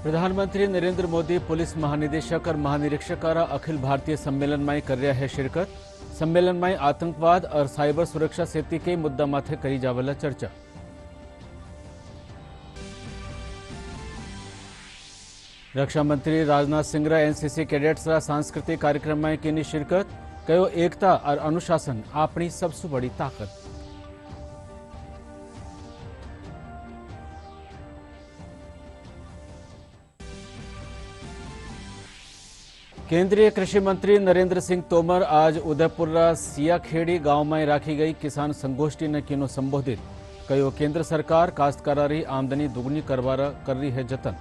प्रधानमंत्री नरेंद्र मोदी पुलिस महानिदेशक और महानिरीक्षक अखिल भारतीय सम्मेलन में कर रहा है शिरकत। सम्मेलन में आतंकवाद और साइबर सुरक्षा सहित कई मुद्दा माथे करी जावेला चर्चा। रक्षा मंत्री राजनाथ सिंह एनसीसी कैडेट्स सांस्कृतिक कार्यक्रम में की शिरकत। कहो एकता और अनुशासन अपनी सबसे बड़ी ताकत। केंद्रीय कृषि मंत्री नरेंद्र सिंह तोमर आज उदयपुर सियाखेड़ी गांव में राखी गई किसान संगोष्ठी ने किनो संबोधित। कहो केंद्र सरकार काश्तकारों आमदनी दुगनी करवा कर रही है जतन।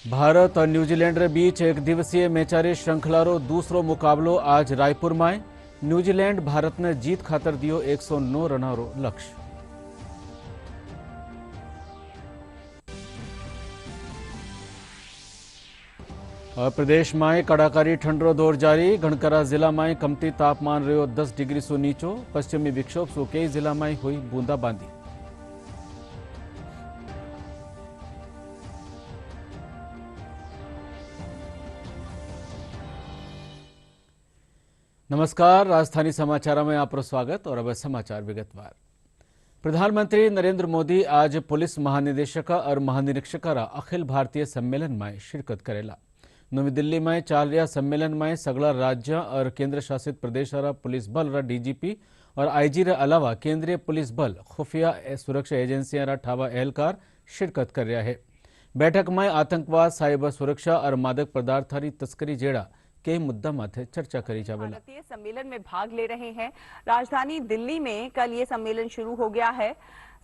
भारत और न्यूजीलैंड के बीच एक दिवसीय मैचारी श्रृंखला रो दूसरो मुकाबलो आज रायपुर में। न्यूजीलैंड भारत ने जीत खातर दियो 109 रन रो लक्ष्य। और प्रदेश में कड़ाकारी ठंडो दौर जारी। गणकरा जिला में कमती तापमान रहो 10 डिग्री सु नीचो। पश्चिमी विक्षोभ सु कई जिला में हुई बूंदाबांदी। नमस्कार, राजधानी समाचार में आपका स्वागत। और अब समाचार विगतवार। प्रधानमंत्री नरेंद्र मोदी आज पुलिस महानिदेशक और महानिरीक्षक अखिल भारतीय सम्मेलन में शिरकत करेला। नवी दिल्ली में चल रहा सम्मेलन में सगला राज्य और केंद्र शासित प्रदेश पुलिस बल डीजीपी और आईजी अलावा केंद्रीय पुलिस बल खुफिया सुरक्षा एजेंसियां ठावा एहलकार शिरकत कर रहा है। बैठक में आतंकवाद, साइबर सुरक्षा और मादक पदार्थारी तस्करी जेड़ा कई मुद्दा माथे चर्चा करी जावेला। भारतीय सम्मेलन में भाग ले रहे हैं। राजधानी दिल्ली में कल ये सम्मेलन शुरू हो गया है।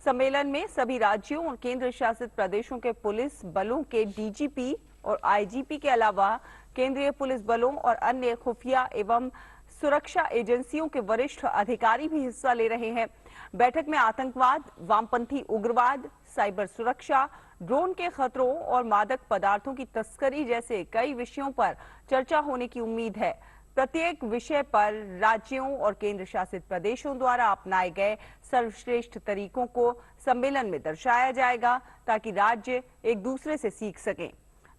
सम्मेलन में सभी राज्यों और केंद्र शासित प्रदेशों के पुलिस बलों के डीजीपी और आईजीपी के अलावा केंद्रीय पुलिस बलों और अन्य खुफिया एवं सुरक्षा एजेंसियों के वरिष्ठ अधिकारी भी हिस्सा ले रहे हैं। बैठक में आतंकवाद, वामपंथी उग्रवाद, साइबर सुरक्षा, ड्रोन के खतरों और मादक पदार्थों की तस्करी जैसे कई विषयों पर चर्चा होने की उम्मीद है। प्रत्येक विषय पर राज्यों और केंद्र शासित प्रदेशों द्वारा अपनाए गए सर्वश्रेष्ठ तरीकों को सम्मेलन में दर्शाया जाएगा ताकि राज्य एक दूसरे से सीख सकें।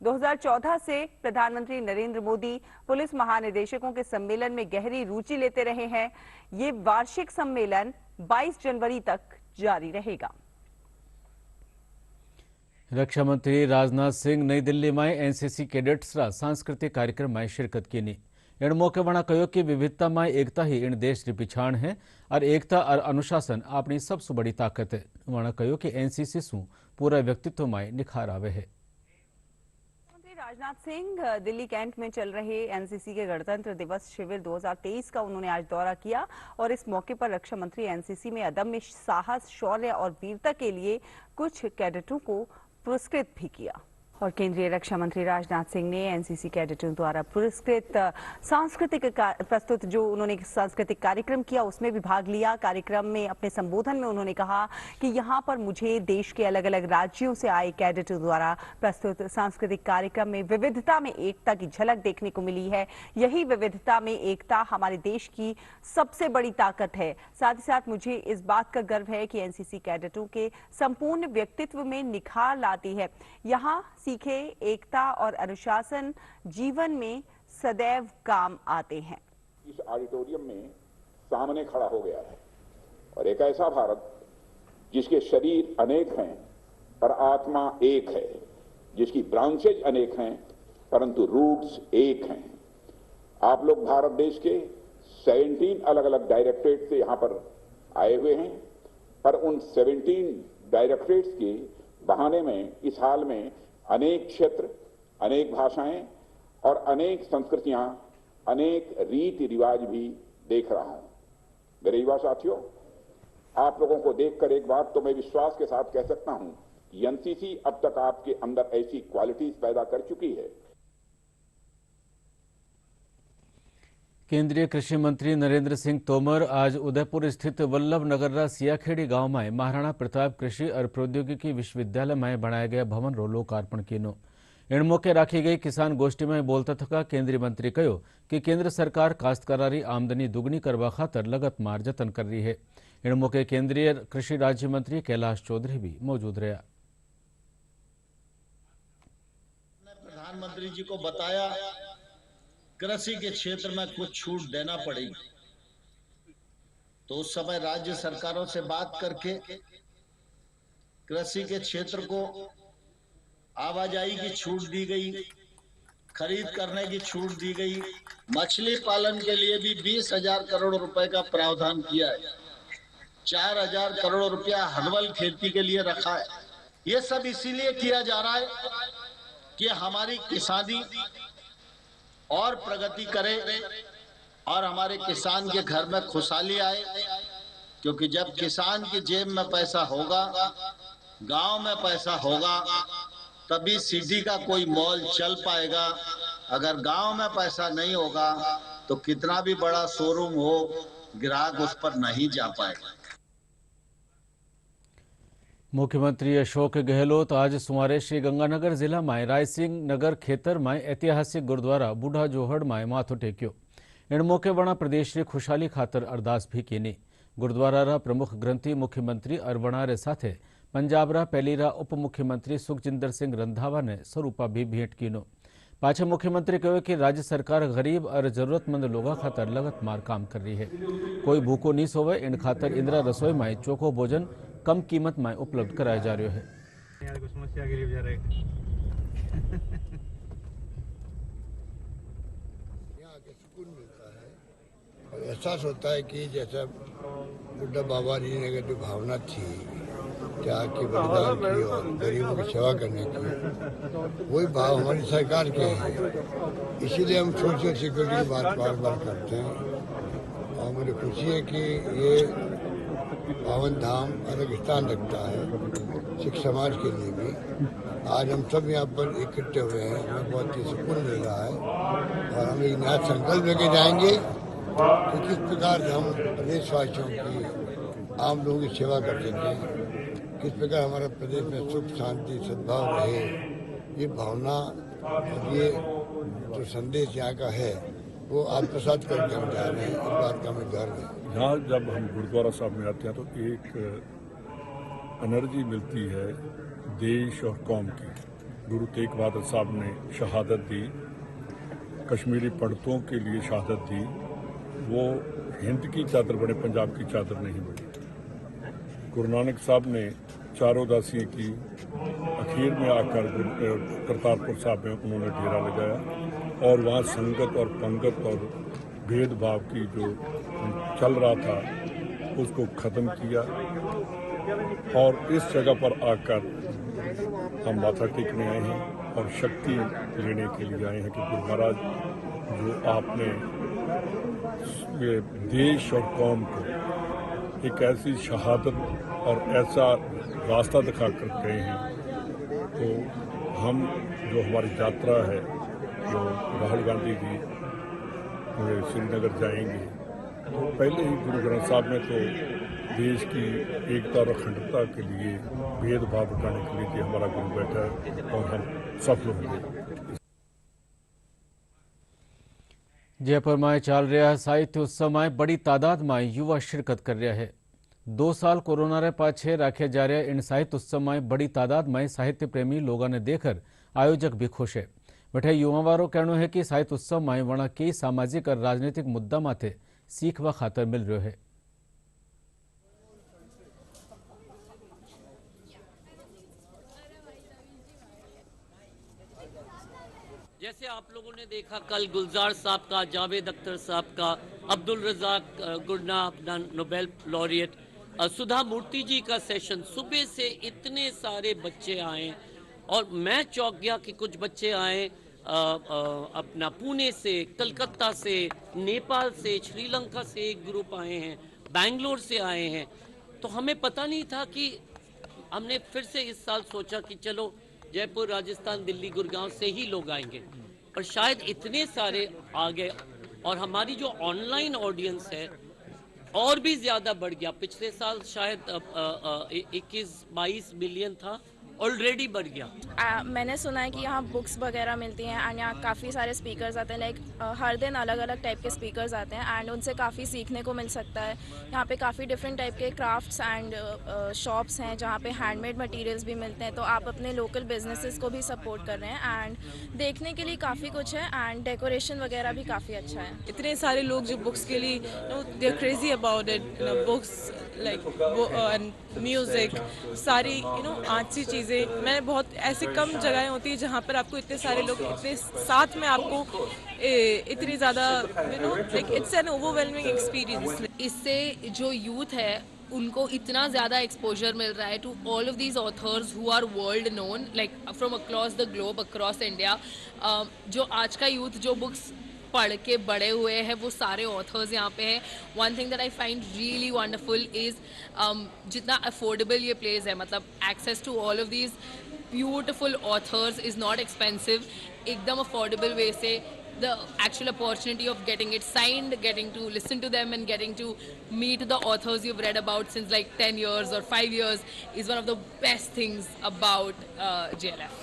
2014 से प्रधानमंत्री नरेंद्र मोदी पुलिस महानिदेशकों के सम्मेलन में गहरी रुचि लेते रहे हैं। ये वार्षिक सम्मेलन 22 जनवरी तक जारी रहेगा। रक्षा मंत्री राजनाथ सिंह नई दिल्ली में एनसीसी कैडेट्स सांस्कृतिक कार्यक्रम में शिरकत की। इन मौके वणा कहो कि विविधता में एकता ही इन देश की पिछाण है और एकता और अनुशासन अपनी सबसे बड़ी ताकत है। वणा कहो कि एनसीसी सु पूरा व्यक्तित्व में निखार आवे है। राजनाथ सिंह दिल्ली कैंट में चल रहे एनसीसी के गणतंत्र दिवस शिविर 2023 का उन्होंने आज दौरा किया और इस मौके पर रक्षा मंत्री एनसीसी में अदम्य साहस, शौर्य और वीरता के लिए कुछ कैडेटों को पुरस्कृत भी किया। और केंद्रीय रक्षा मंत्री राजनाथ सिंह ने एनसीसी कैडेटों द्वारा पुरस्कृत सांस्कृतिक प्रस्तुत जो उन्होंने सांस्कृतिक कार्यक्रम किया उसमें भी भाग लिया। कार्यक्रम में अपने संबोधन में उन्होंने कहा कि यहाँ पर मुझे देश के अलग अलग राज्यों से आए कैडेटों द्वारा प्रस्तुत सांस्कृतिक कार्यक्रम में विविधता में एकता की झलक देखने को मिली है। यही विविधता में एकता हमारे देश की सबसे बड़ी ताकत है। साथ ही साथ मुझे इस बात का गर्व है कि एनसीसी कैडेटों के संपूर्ण व्यक्तित्व में निखार लाती है। यहाँ सीखे एकता और अनुशासन जीवन में सदैव काम आते हैं। इस ऑडिटोरियम में सामने खड़ा हो गया है और एक ऐसा भारत जिसके शरीर अनेक हैं पर आत्मा एक है, जिसकी ब्रांचेज अनेक हैं परंतु रूट्स एक हैं। आप लोग भारत देश के 17 अलग अलग डायरेक्टरेट से यहां पर आए हुए हैं, पर उन 17 डायरेक्टरेट्स के बहाने में इस हाल में अनेक क्षेत्र, अनेक भाषाएं और अनेक संस्कृतियां, अनेक रीति रिवाज भी देख रहा हूं। मेरे युवा साथियों, आप लोगों को देखकर एक बात तो मैं विश्वास के साथ कह सकता हूं कि एनसीसी अब तक आपके अंदर ऐसी क्वालिटीज पैदा कर चुकी है। केंद्रीय कृषि मंत्री नरेंद्र सिंह तोमर आज उदयपुर स्थित वल्लभ नगर सियाखेड़ी गांव में महाराणा प्रताप कृषि और प्रौद्योगिकी विश्वविद्यालय में बनाया गया भवन रो लोकार्पण किनो। इन मौके राखी गई किसान गोष्ठी में बोलता थका केंद्रीय मंत्री कहो कि केंद्र सरकार काश्तकारारी आमदनी दुगनी करवा खातर लगत मार जतन कर रही है। इन मौके केंद्रीय कृषि राज्य मंत्री कैलाश चौधरी भी मौजूद रहा। प्रधानमंत्री जी को बताया कृषि के क्षेत्र में कुछ छूट देना पड़ेगी, तो उस समय राज्य सरकारों से बात करके कृषि के क्षेत्र को आवाजाही की छूट दी गई, खरीद करने की छूट दी गई। मछली पालन के लिए भी 20,000 करोड़ रुपए का प्रावधान किया है। 4,000 करोड़ रुपया हर्बल खेती के लिए रखा है। ये सब इसीलिए किया जा रहा है कि हमारी किसानी और प्रगति करे और हमारे किसान के घर में खुशहाली आए, क्योंकि जब किसान की जेब में पैसा होगा, गांव में पैसा होगा, तभी सिटी का कोई मॉल चल पाएगा। अगर गांव में पैसा नहीं होगा तो कितना भी बड़ा शोरूम हो, ग्राहक उस पर नहीं जा पाएगा। मुख्यमंत्री अशोक गहलोत आज सुमारे श्रीगंगानगर जिला में रायसिंह नगर खेतर में ऐतिहासिक गुरुद्वारा बूढ़ा जोहड़ में माथो टेक्यो। इन मौके वणा प्रदेश की खुशहाली खातर अरदास भी कीनी। गुरुद्वारा प्रमुख ग्रंथी मुख्यमंत्री अरवणारे साथे पंजाब पहली उप मुख्यमंत्री सुखजिंदर सिंह रंधावा ने स्वरूपा भी भेंट कीनो। पाछे मुख्यमंत्री कहो कि राज्य सरकार गरीब और जरूरतमंद लोगों खातर लगातार काम कर रही है। कोई भूखो नहीं सोवे, इन खातर इंदिरा रसोई में चोखो भोजन कम कीमत में उपलब्ध कराया जा रहा है। यहाँ आके सुकून मिलता है और एहसास होता है कि जैसा बुढ़ा बाबा जी ने जो भावना थी त्याग की, बलिदान की और गरीबों की सेवा करने की, वही भाव हमारी सरकार के हैं। इसीलिए हम सोशल सिक्योरिटी की बात बार बार करते हैं और मुझे खुशी है कि ये पावन धाम अलग स्थान रखता है सिख समाज के लिए भी। आज हम सब यहाँ पर इकट्ठे हुए हैं, हमें बहुत ही सुकून मिल रहा है और हम एक नया संकल्प लेके जाएंगे कि किस प्रकार हम प्रदेशवासियों की, आम लोगों की सेवा कर सकें, किस प्रकार हमारा प्रदेश में सुख शांति सद्भाव रहे। ये भावना और ये जो संदेश यहाँ का है वो आत्मसात करके हम जा रहे हैं। इस बात का हमें गर्व है। यहाँ जब हम गुरुद्वारा साहब में आते हैं तो एक एनर्जी मिलती है देश और कौम की। गुरु तेग बहादुर साहब ने शहादत दी, कश्मीरी पंडितों के लिए शहादत दी। वो हिंद की चादर बने, पंजाब की चादर नहीं बनी। गुरु नानक साहब ने चारों दासियों की आखिर में आकर करतारपुर साहब में उन्होंने डेरा लगाया और वहाँ संगत और पंगत और भेदभाव की जो चल रहा था उसको ख़त्म किया और इस जगह पर आकर हम माथा टेकने आए हैं और शक्ति लेने के लिए आए हैं कि गुरु महाराज जो आपने ये देश और कौम को एक ऐसी शहादत और ऐसा रास्ता दिखा कर गए हैं, तो हम जो हमारी यात्रा है जो राहुल गांधी जी श्रीनगर जाएंगे, तो पहले ही गुरु ग्रंथ साहब में तो देश की एकता और अखंडता के लिए भेदभाव हटाने के लिए कि हमारा गुरु बैठा है और हम सफल होंगे। जयपुर में चल रहा साहित्य उत्सव में बड़ी तादाद में युवा शिरकत कर रहा है। 2 साल कोरोना रे पाछे राखे जा रहे इन साहित्य उत्सव में बड़ी तादाद में साहित्य प्रेमी लोगों ने देखकर आयोजक भी खुश है। बठे युवावारो कहना है कि साहित्य उत्सव में वणा कई सामाजिक और राजनीतिक मुद्दा माथे सीखवा खातर मिल रहा है। जैसे आप लोगों ने देखा कल गुलजार साहब का, जावेद अख्तर साहब का, अब्दुल रज़ाक गुरना अपना नोबेल लॉरिएट, सुधा मूर्ति जी का सेशन, सुबह से इतने सारे बच्चे आए और मैं चौंक गया कि कुछ बच्चे आए अपना पुणे से, कलकत्ता से, नेपाल से, श्रीलंका से एक ग्रुप आए हैं, बैंगलोर से आए हैं। तो हमें पता नहीं था कि हमने फिर से इस साल सोचा कि चलो जयपुर, राजस्थान, दिल्ली, गुड़गांव से ही लोग आएंगे, पर शायद इतने सारे आ गए और हमारी जो ऑनलाइन ऑडियंस है और भी ज़्यादा बढ़ गया। पिछले साल शायद 21-22 मिलियन था ऑलरेडी बढ़ गया। मैंने सुना है कि यहाँ बुक्स वगैरह मिलती हैं एंड यहाँ काफ़ी सारे स्पीकर्स आते हैं, लाइक हर दिन अलग अलग टाइप के स्पीकर्स आते हैं एंड उनसे काफ़ी सीखने को मिल सकता है। यहाँ पे काफ़ी डिफरेंट टाइप के क्राफ्ट्स एंड शॉप्स हैं जहाँ पे हैंडमेड मटेरियल्स भी मिलते हैं, तो आप अपने लोकल बिजनेसेस को भी सपोर्ट कर रहे हैं एंड देखने के लिए काफ़ी कुछ है एंड डेकोरेशन वगैरह भी काफ़ी अच्छा है। इतने सारे लोग जो बुक्स के लिए they are crazy about it, books like music, सारी आर्ट्सी चीज़ें। मैंने बहुत ऐसी कम जगहें होती है जहाँ पर आपको इतने सारे लोग इतने साथ में आपको इतनी ज़्यादा like it's an overwhelming experience. इससे जो यूथ है उनको इतना ज़्यादा एक्सपोजर मिल रहा है to all of these authors who are world known, like from across the globe, across India. जो आज का यूथ जो बुक्स पढ़ के बड़े हुए हैं वो सारे ऑथर्स यहाँ पे हैं। One thing that I find really wonderful is जितना अफोर्डेबल ये प्लेस है, मतलब access to all of these beautiful authors is not expensive, एकदम अफोर्डेबल वे से the actual opportunity of getting it signed, getting to listen to them and getting to meet the authors you've read about since like 10 years or 5 years is one of the best things about JLF.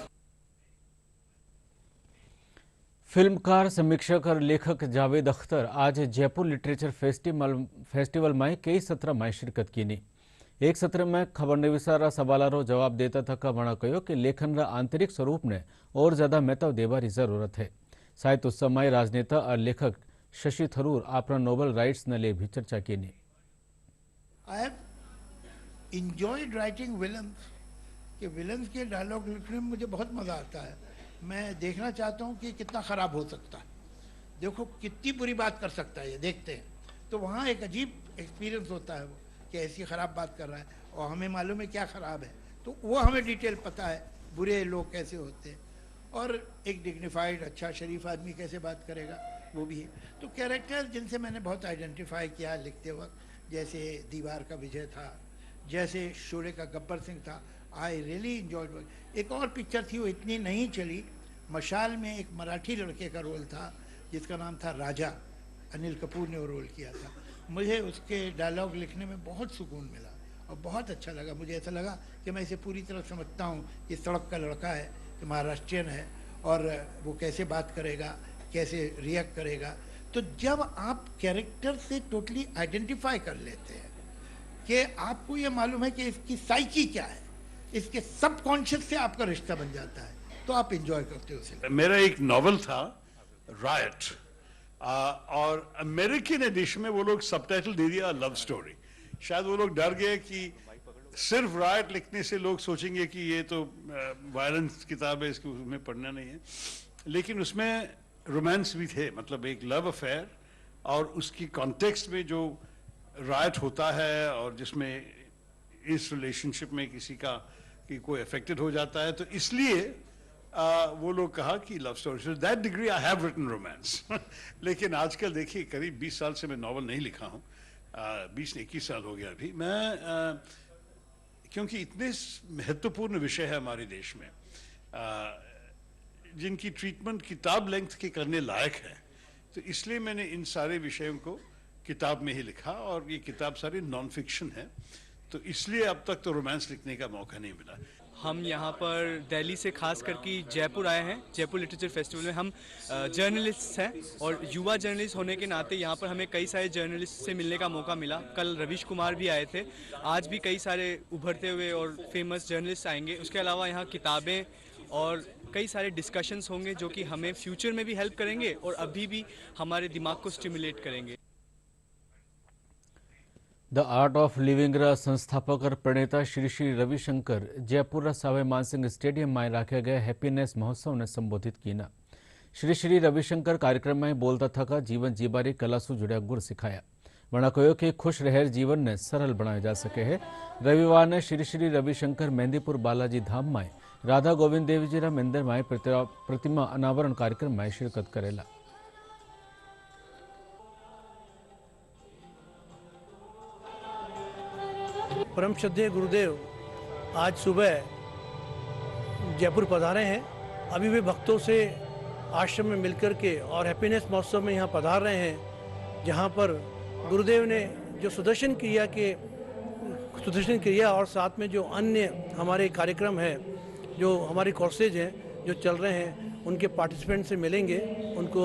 फिल्मकार, समीक्षक और लेखक जावेद अख्तर आज Jaipur literature festival में कई सत्र में शिरकत की। एक सत्र में खबरनवीसारा सवालों जवाब देता थका वणा कहो कि लेखन आंतरिक स्वरूप ने और ज्यादा महत्व देवारी जरूरत है। साहित्य उत्सव में राजनेता और लेखक शशि थरूर अपना नोबल राइट्स ने ले भी चर्चा की। I have enjoyed writing villains के विलन्स के डायलॉग लिखने में मुझे बहुत मज़ा आता है। मैं देखना चाहता हूँ कि कितना ख़राब हो सकता है, देखो कितनी बुरी बात कर सकता है, ये देखते हैं तो वहाँ एक अजीब एक्सपीरियंस होता है वो कि ऐसी ख़राब बात कर रहा है और हमें मालूम है क्या ख़राब है, तो वो हमें डिटेल पता है बुरे लोग कैसे होते हैं और एक डिग्निफाइड अच्छा शरीफ आदमी कैसे बात करेगा वो भी है। तो कैरेक्टर जिनसे मैंने बहुत आइडेंटिफाई किया लिखते वक्त, जैसे दीवार का विजय था, जैसे शोले का गब्बर सिंह था, आई रियली एंजॉयड। एक और पिक्चर थी वो इतनी नहीं चली, मशाल में एक मराठी लड़के का रोल था जिसका नाम था राजा, अनिल कपूर ने वो रोल किया था। मुझे उसके डायलॉग लिखने में बहुत सुकून मिला और बहुत अच्छा लगा। मुझे ऐसा लगा कि मैं इसे पूरी तरह समझता हूँ, ये सड़क का लड़का है, महाराष्ट्रियन है और वो कैसे बात करेगा, कैसे रिएक्ट करेगा। तो जब आप कैरेक्टर से टोटली आइडेंटिफाई कर लेते हैं कि आपको ये मालूम है कि इसकी साइकी क्या है, इसके सबकॉन्शियस से आपका रिश्ता बन जाता है, तो आप एंजॉय करते हो उसे। मेरा एक नॉवल था रायट, और अमेरिकन एडिशन में वो लोग सबटाइटल दे दिया लव स्टोरी। शायद वो लोग डर गए कि सिर्फ राइट लिखने से लोग सोचेंगे कि ये तो वायलेंस किताब है, इसको उसमें पढ़ना नहीं है, लेकिन उसमें रोमांस भी थे, मतलब एक लव अफेयर और उसकी कॉन्टेक्स्ट में जो राइट होता है और जिसमें इस रिलेशनशिप में किसी का कि कोई अफेक्टेड हो जाता है, तो इसलिए वो लोग कहा कि love story. So that degree I have written romance. लेकिन आजकल देखिए करीब 20 साल से मैं नॉवल नहीं लिखा हूँ, 20-21 साल हो गया अभी मैं, क्योंकि इतने महत्वपूर्ण विषय है हमारे देश में जिनकी ट्रीटमेंट किताब लेंथ के करने लायक है, तो इसलिए मैंने इन सारे विषयों को किताब में ही लिखा और ये किताब सारी नॉन फिक्शन है, तो इसलिए अब तक तो रोमांस लिखने का मौका नहीं मिला। हम यहाँ पर दिल्ली से खास करके जयपुर आए हैं। जयपुर लिटरेचर फेस्टिवल में हम जर्नलिस्ट हैं और युवा जर्नलिस्ट होने के नाते यहाँ पर हमें कई सारे जर्नलिस्ट से मिलने का मौका मिला। कल रवीश कुमार भी आए थे, आज भी कई सारे उभरते हुए और फेमस जर्नलिस्ट आएंगे। उसके अलावा यहाँ किताबें और कई सारे डिस्कशंस होंगे जो कि हमें फ्यूचर में भी हेल्प करेंगे और अभी भी हमारे दिमाग को स्टिमुलेट करेंगे। द आर्ट ऑफ लिविंग संस्थापक और प्रणेता श्री श्री रविशंकर जयपुर सवाई मानसिंह स्टेडियम में रखे गए हैप्पीनेस महोत्सव ने संबोधित किया। श्री श्री रविशंकर कार्यक्रम में बोलता थका जीवन जीवारी कला से जुड़ा गुर सिखाया। वणा कहो कि खुश रहर जीवन ने सरल बनाया जा सके है। रविवार ने श्री श्री रविशंकर मेहंदीपुर बालाजी धाम में राधा गोविंद देव जी मंदिर में प्रतिमा अनावरण कार्यक्रम में शिरकत करेला। परम श्रद्धेय गुरुदेव आज सुबह जयपुर पधारे हैं। अभी वे भक्तों से आश्रम में मिलकर के और हैप्पीनेस महोत्सव में यहाँ पधार रहे हैं, जहाँ पर गुरुदेव ने जो सुदर्शन क्रिया और साथ में जो अन्य हमारे कार्यक्रम है जो हमारे कोर्सेज हैं जो चल रहे हैं उनके पार्टिसिपेंट से मिलेंगे, उनको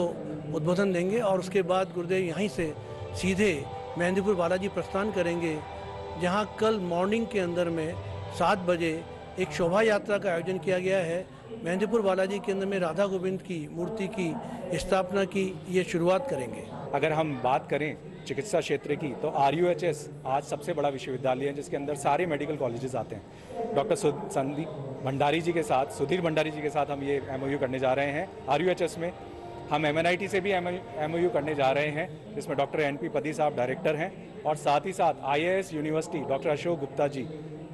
उद्बोधन देंगे और उसके बाद गुरुदेव यहीं से सीधे मेहंदीपुर बालाजी प्रस्थान करेंगे, जहां कल मॉर्निंग के अंदर में 7 बजे एक शोभा यात्रा का आयोजन किया गया है। मेहंदीपुर बालाजी के अंदर में राधा गोविंद की मूर्ति की स्थापना की ये शुरुआत करेंगे। अगर हम बात करें चिकित्सा क्षेत्र की तो RUHS आज सबसे बड़ा विश्वविद्यालय है जिसके अंदर सारे मेडिकल कॉलेजेस आते हैं। डॉक्टर संदीप भंडारी जी के साथ, सुधीर भंडारी जी के साथ हम ये MOU करने जा रहे हैं। RUHS में हम MNIT से भी MOU करने जा रहे हैं, जिसमें डॉक्टर NP पदी साहब डायरेक्टर हैं, और साथ ही साथ IAS university doctor Ashok Gupta ji,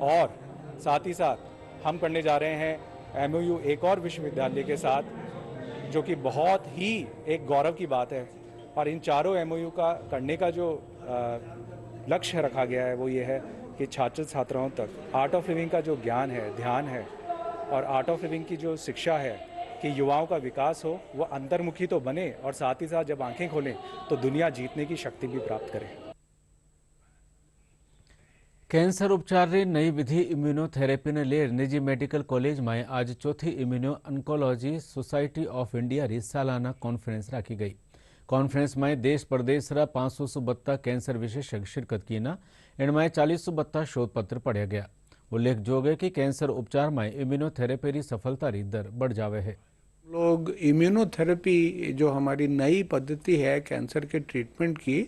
और साथ ही साथ हम करने जा रहे हैं MOU एक और विश्वविद्यालय के साथ, जो कि बहुत ही एक गौरव की बात है। और इन चारों MOU का करने का जो लक्ष्य रखा गया है वो ये है कि छात्र छात्राओं तक आर्ट ऑफ लिविंग का जो ज्ञान है, ध्यान है, और आर्ट ऑफ लिविंग की जो शिक्षा है कि युवाओं का विकास हो, वो अंतर्मुखी तो बने और साथ ही साथ जब आंखें खोलें तो दुनिया जीतने की शक्ति भी प्राप्त करें। કેન્સર ઉપચારની નઈ વિધિ ઇમ્યુનોથેરેપીને લઈ નિજી મેડિકલ કોલેજમાં આજ ચોથી ઇમ્યુનો ઓન્કોલોજી સોસાયટી ઓફ ઇન્ડિયાની સાલાના કોન્ફરન્સ રાખી ગઈ। કોન્ફરન્સમાં દેશ પરદેશના 500 બત્તા કેન્સર વિશેષज्ञ शिरकत कीना। इनमें 40 बत्ता शोधपत्र पढ़ा गया। उल्लेखजोग है कि कैंसर उपचार में इम्यूनोथेरेपी सफलता दर बढ़ जावे है। लोग इम्यूनोथेरेपी जो हमारी नई पद्धति है कैंसर के ट्रीटमेंट की,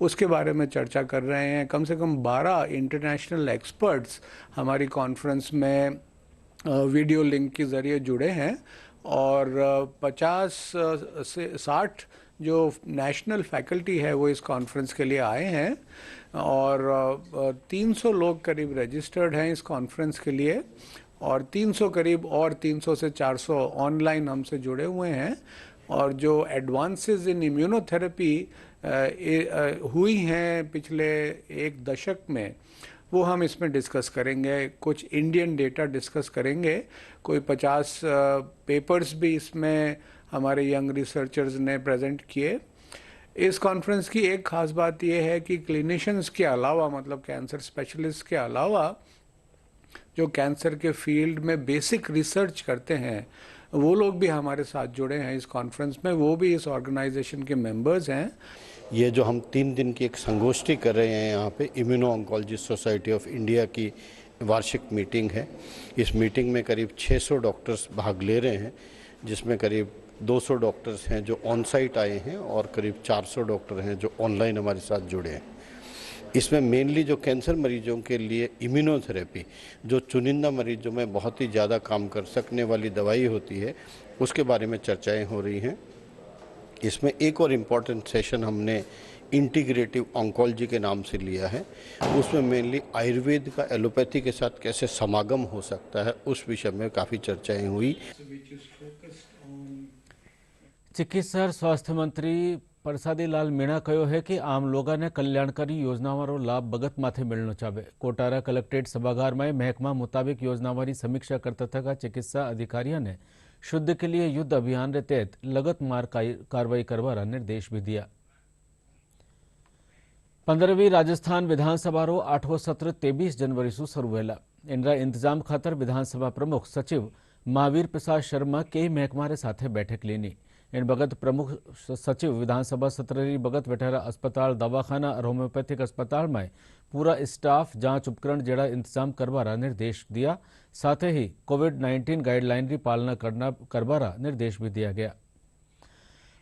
उसके बारे में चर्चा कर रहे हैं। कम से कम 12 इंटरनेशनल एक्सपर्ट्स हमारी कॉन्फ्रेंस में वीडियो लिंक के ज़रिए जुड़े हैं, और 50 से 60 जो नेशनल फैकल्टी है वो इस कॉन्फ्रेंस के लिए आए हैं, और 300 लोग करीब रजिस्टर्ड हैं इस कॉन्फ्रेंस के लिए, और 300 करीब और 300 से 400 ऑनलाइन हमसे जुड़े हुए हैं। और जो एडवांसेस इन इम्यूनोथेरेपी हुई हैं पिछले 1 दशक में, वो हम इसमें डिस्कस करेंगे। कुछ इंडियन डेटा डिस्कस करेंगे। कोई 50 पेपर्स भी इसमें हमारे यंग रिसर्चर्स ने प्रेजेंट किए। इस कॉन्फ्रेंस की एक ख़ास बात यह है कि क्लिनिशियंस के अलावा, मतलब कैंसर स्पेशलिस्ट के अलावा, जो कैंसर के फील्ड में बेसिक रिसर्च करते हैं वो लोग भी हमारे साथ जुड़े हैं इस कॉन्फ्रेंस में। वो भी इस ऑर्गेनाइजेशन के मेंबर्स हैं। ये जो हम 3 दिन की एक संगोष्ठी कर रहे हैं यहाँ पे, immuno oncology society of India की वार्षिक मीटिंग है। इस मीटिंग में करीब 600 डॉक्टर्स भाग ले रहे हैं, जिसमें करीब 200 डॉक्टर्स हैं जो ऑन साइट आए हैं, और करीब 400 डॉक्टर हैं जो ऑनलाइन हमारे साथ जुड़े हैं। इसमें मेनली जो कैंसर मरीजों के लिए इम्यूनोथेरेपी, जो चुनिंदा मरीजों में बहुत ही ज़्यादा काम कर सकने वाली दवाई होती है, उसके बारे में चर्चाएं हो रही हैं। इसमें एक और इम्पॉर्टेंट सेशन हमने इंटीग्रेटिव ऑन्कोलॉजी के नाम से लिया है। उसमें मेनली आयुर्वेद का एलोपैथी के साथ कैसे समागम हो सकता है, उस विषय में काफ़ी चर्चाएं हुई। चिकित्सा और स्वास्थ्य मंत्री परसादी लाल मीणा कहो है कि आम लोगों ने कल्याणकारी योजनाओं लाभ बगत माथे मिलना चाहिए। कोटारा कलेक्ट्रेट सभागार में महकमा मुताबिक योजनावारी समीक्षा करता थका चिकित्सा अधिकारियों ने शुद्ध के लिए युद्ध अभियान के तहत लगत मार कार्रवाई करवाना निर्देश भी दिया। 15वीं राजस्थान विधानसभा रो 8वां सत्र 23 जनवरी से शुरू हुआ। इनरा इंतजाम खातर विधानसभा प्रमुख सचिव महावीर प्रसाद शर्मा कई महकमा साथे बैठक लेनी। इन बगत प्रमुख सचिव विधानसभा सत्र बगत वेठेरा अस्पताल, दवाखाना और होम्योपैथिक अस्पताल में पूरा स्टाफ, जांच उपकरण जड़ा इंतजाम करवारा निर्देश दिया। साथ ही कोविड-19 गाइडलाइन की पालना करवारा निर्देश भी दिया गया।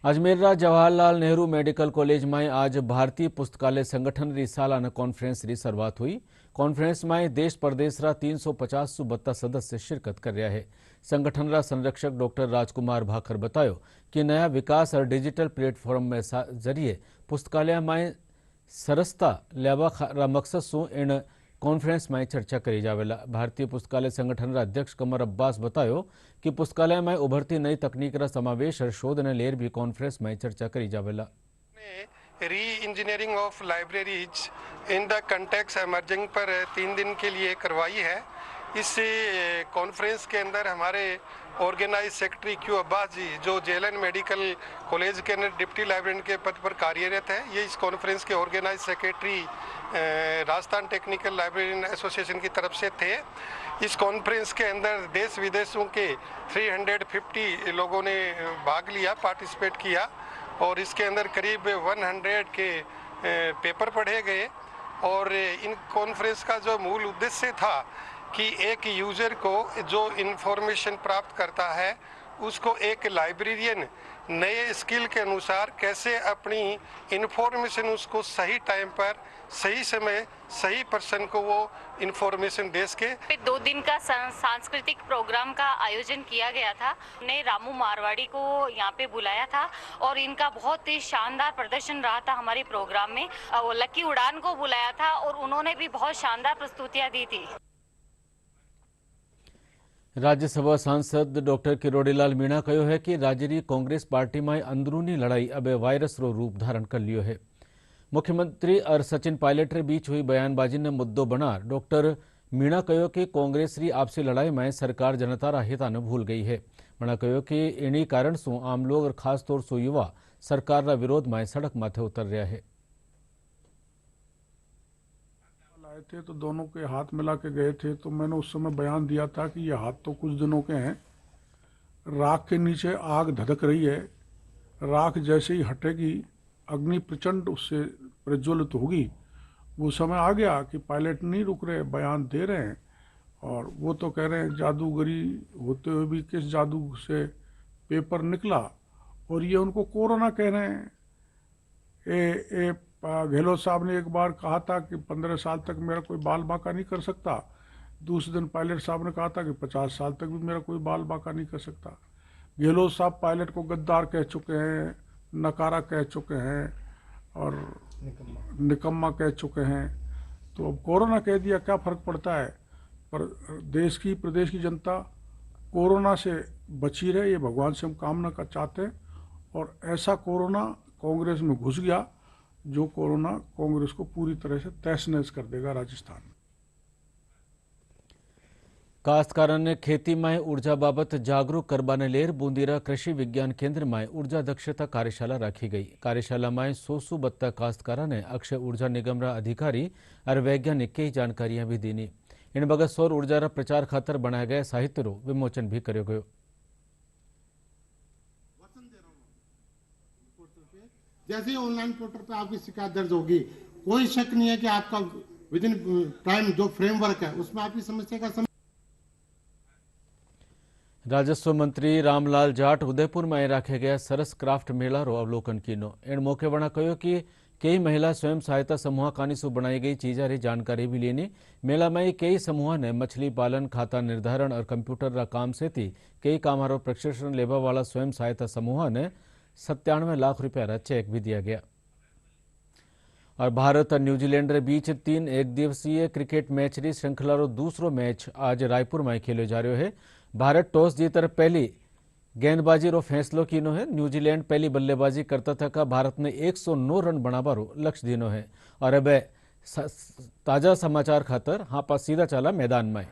अजमेर जवाहरलाल नेहरू मेडिकल कॉलेज में आज भारतीय पुस्तकालय संगठन की सालाना कॉन्फ्रेंस की शुरुआत हुई। कॉन्फ्रेंस में देश प्रदेश 350 सु बत्ता सदस्य शिरकत कर रहा है। संगठन रा संरक्षक डॉक्टर राजकुमार भाखर बतायो कि नया विकास और डिजिटल प्लेटफॉर्म में जरिए पुस्तकालय में सरसता लेवा मकसद सु इन कॉन्फ्रेंस में चर्चा करी जावेला। भारतीय पुस्तकालय संगठन रा अध्यक्ष कमर अब्बास बतायो कि पुस्तकालय में उभरती नई तकनीक रा समावेश और शोध ने लेर भी कॉन्फ्रेंस में चर्चा करी जावेला। Re-engineering of libraries in the context emerging पर 3 दिन के लिए करवाई है। इस कॉन्फ्रेंस के अंदर हमारे ऑर्गेनाइज सेक्रेटरी क्यू अब्बास जी, जो जेएलएन मेडिकल कॉलेज के अंदर डिप्टी लाइब्रेरियन के पद पर कार्यरत है, ये इस कॉन्फ्रेंस के organize secretary Rajasthan technical librarian association की तरफ से थे। इस कॉन्फ्रेंस के अंदर देश विदेशों के 350 लोगों ने भाग लिया, पार्टिसिपेट किया और इसके अंदर करीब 100 के पेपर पढ़े गए। और इन कॉन्फ्रेंस का जो मूल उद्देश्य था कि एक यूज़र को जो इन्फॉर्मेशन प्राप्त करता है उसको एक लाइब्रेरियन नए स्किल के अनुसार कैसे अपनी इन्फॉर्मेशन उसको सही टाइम पर, सही समय, सही पर्सन को वो इन्फॉर्मेशन दे सके। 2 दिन का सांस्कृतिक प्रोग्राम का आयोजन किया गया था। हमने रामू मारवाड़ी को यहाँ पे बुलाया था और इनका बहुत ही शानदार प्रदर्शन रहा था हमारे प्रोग्राम में। वो लकी उड़ान को बुलाया था और उन्होंने भी बहुत शानदार प्रस्तुतियाँ दी थी। राज्यसभा सांसद डॉक्टर किरोड़ीलाल मीणा कहो है कि राज्य कांग्रेस पार्टी में अंदरूनी लड़ाई अब वायरस रो रूप धारण कर लियो है। मुख्यमंत्री और सचिन पायलट रे बीच हुई बयानबाजी ने मुद्दों बना डॉक्टर मीणा कहो कि कांग्रेस री आपसी लड़ाई में सरकार जनता रा हिता ने भूल गई है। मीणा कहो कि इन्हीं कारण सु आम लोग और खास तौर से युवा सरकार रा विरोध में सड़क माथे उतर रहा है। आए थे तो दोनों के हाथ मिला के गए थे, तो मैंने उस समय बयान दिया था कि ये हाथ तो कुछ दिनों के हैं, राख के नीचे आग धधक रही है, राख जैसे ही हटेगी अग्नि प्रचंड उससे प्रज्वलित होगी। वो समय आ गया कि पायलट नहीं रुक रहे, बयान दे रहे हैं और वो तो कह रहे हैं जादूगरी होते हुए भी किस जादू से पेपर निकला और ये उनको कोरोना कह रहे हैं। गहलोत साहब ने एक बार कहा था कि 15 साल तक मेरा कोई बाल बांका नहीं कर सकता। दूसरे दिन पायलट साहब ने कहा था कि 50 साल तक भी मेरा कोई बाल बांका नहीं कर सकता। गहलोत साहब पायलट को गद्दार कह चुके हैं, नकारा कह चुके हैं और निकम्मा कह चुके हैं। तो अब कोरोना कह दिया, क्या फ़र्क पड़ता है। पर देश की, प्रदेश की जनता कोरोना से बची रहे, ये भगवान से हम कामना का चाहते हैं। और ऐसा कोरोना कांग्रेस में घुस गया जो कोरोना कांग्रेस को पूरी तरह से तहस नहस कर देगा राजस्थान में। काश्तकारों ने खेती में ऊर्जा बाबत जागरूक करवाने लेर बूंदीरा कृषि विज्ञान केंद्र में ऊर्जा दक्षता कार्यशाला रखी गई। कार्यशाला में 100 बत्ता काश्तकारों ने अक्षय ऊर्जा निगम रा अधिकारी और वैज्ञानिक कई जानकारियां भी दीनी। इन बगत सौर ऊर्जा रा प्रचार खातर बनाया गया साहित्य रो विमोचन भी करो गयो। जैसे ही ऑनलाइन पोर्टल पे आपकी शिकायत दर्ज होगी, कोई शक नहीं है कि आपका विद इन टाइम जो फ्रेमवर्क है उसमें आपकी समस्या का राजस्व मंत्री रामलाल जाट उदयपुर में रखे गया सरस क्राफ्ट मेला रो अवलोकन कीनो। इन मौके बना कहो कि कई महिला स्वयं सहायता समूह कानीसु बनाई गई चीजा री जानकारी भी लेनी। मेला में कई समूह ने मछली पालन, खाता निर्धारण और कंप्यूटर रा काम से थी कई कामारो प्रशिक्षण लेवा वाला स्वयं सहायता समूह ने 97 लाख रुपया का चेक भी दिया गया। और भारत और न्यूजीलैंड के बीच 3 एक दिवसीय क्रिकेट मैच री श्रृंखला रो दूसरो मैच आज रायपुर में खेलो जा रहा है। भारत टॉस जीतर पहली गेंदबाजी रो फैसलो कीनो है। न्यूजीलैंड पहली बल्लेबाजी करता था भारत ने 109 रन बनावारो लक्ष्य दीनो है। और अब ताजा समाचार खातर हाँ पास सीधा चला मैदान में।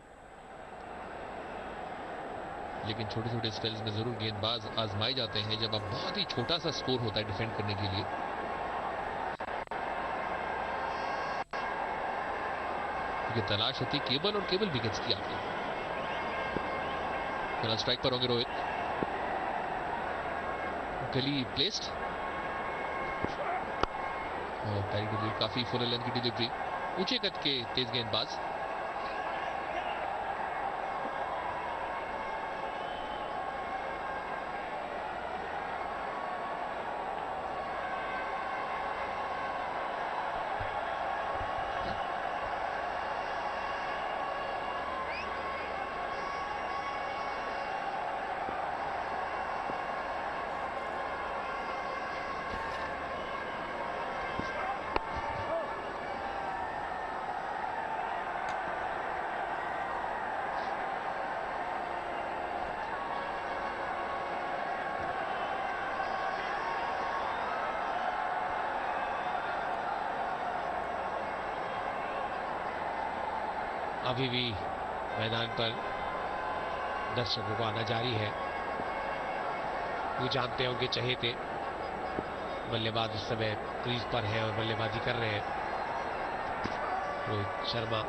लेकिन छोटे छोटे स्पेल्स में जरूर गेंदबाज आजमाए जाते हैं जब अब बहुत ही छोटा सा स्कोर होता है डिफेंड करने के लिए। ये तलाश होती केबल और केबल विकेट्स की आपकी। स्ट्राइक पर होंगे रोहित, गली प्लेस्ड और पैरी के लिए काफी फुल लेंथ की डिलीवरी, ऊंचे कद के तेज गेंदबाज। अभी भी मैदान पर दर्शकों को आना जारी है। वो जानते होंगे चहेते बल्लेबाज इस समय क्रीज पर है और बल्लेबाजी कर रहे हैं। रोहित शर्मा,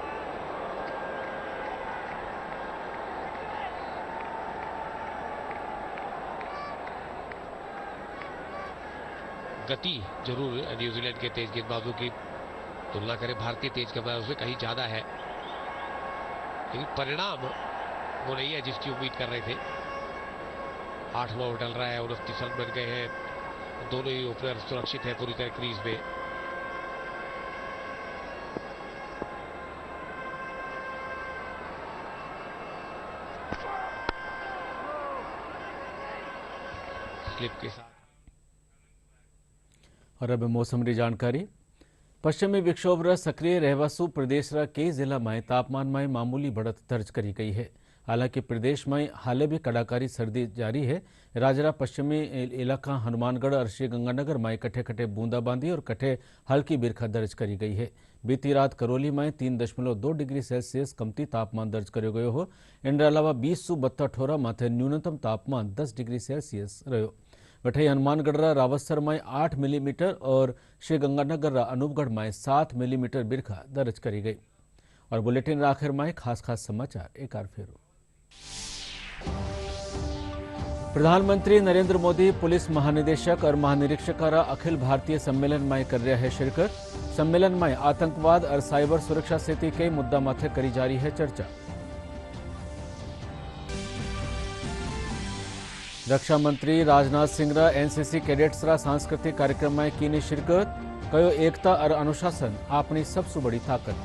गति जरूर न्यूजीलैंड के तेज गेंदबाजों की तुलना करें भारतीय तेज गेंदबाजों से कहीं ज्यादा है, लेकिन परिणाम वो नहीं है जिसकी उम्मीद कर रहे थे। 8वां ओवर डल रहा है, 29 रन बन गए हैं, दोनों ही ओपनर सुरक्षित है पूरी तरह क्रीज में। स्लिप के साथ। और अब मौसम जानकारी। पश्चिमी विक्षोभ रा सक्रिय रहवासु प्रदेश रा कई जिला में तापमान में मामूली बढ़त दर्ज करी गई है। हालांकि प्रदेश में हाल भी कड़ाकारी सर्दी जारी है। राजरा पश्चिमी इलाका हनुमानगढ़ और श्रीगंगानगर में कटे कटे बूंदाबांदी और कटे हल्की बिरखा दर्ज करी गई है। बीती रात करौली में 3.2 डिग्री सेल्सियस कमती तापमान दर्ज करो गयो हो। इन अलावा 20 ठोरा माथे न्यूनतम तापमान 10 डिग्री सेल्सियस रहो। वठई हनुमानगढ़ रावतसर में 8 मिलीमीटर और श्रीगंगानगर अनूपगढ़ में 7 मिलीमीटर बिरखा दर्ज करी गई। और बुलेटिन आखिर में खास समाचार एक बार फिर। प्रधानमंत्री नरेंद्र मोदी पुलिस महानिदेशक और महानिरीक्षक अखिल भारतीय सम्मेलन में कर रहे हैं शिरकत। सम्मेलन में आतंकवाद और साइबर सुरक्षा से कई मुद्दा माथे करी जा रही है चर्चा। रक्षा मंत्री राजनाथ सिंह एनसीसी कैडेट्स सांस्कृतिक कार्यक्रम में की शिरकत। कयो एकता और अनुशासन अपनी सबसे बड़ी ताकत।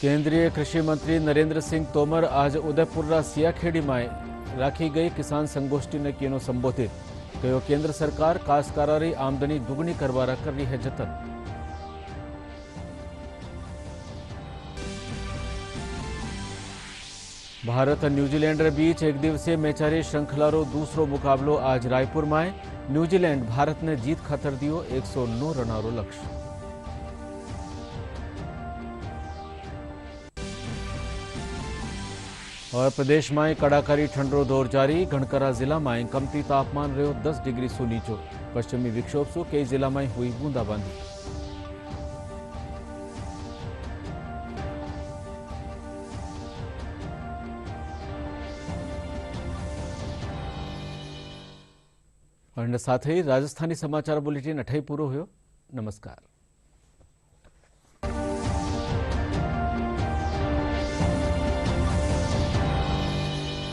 केंद्रीय कृषि मंत्री नरेंद्र सिंह तोमर आज उदयपुर सियाखेड़ी में राखी गई किसान संगोष्ठी ने किनो संबोधित। कहो केंद्र सरकार काश्तकारों आमदनी दुगनी करवारा कर रही है जतन। भारत और न्यूजीलैंड के बीच एक दिवसीय मैचारी श्रृंखला रो दूसरो मुकाबलो आज रायपुर में। न्यूजीलैंड भारत ने जीत खातर दियो 109 रनारो लक्ष्य। और प्रदेश में कड़ाकारी ठंडो दौर जारी। घनकरा जिला में कमती तापमान रहो 10 डिग्री सु नीचो। पश्चिमी विक्षोभ से कई जिला में हुई बूंदाबांदी। और साथ ही राजस्थानी समाचार बुलेटिन अठाई पूरो हुयो। नमस्कार।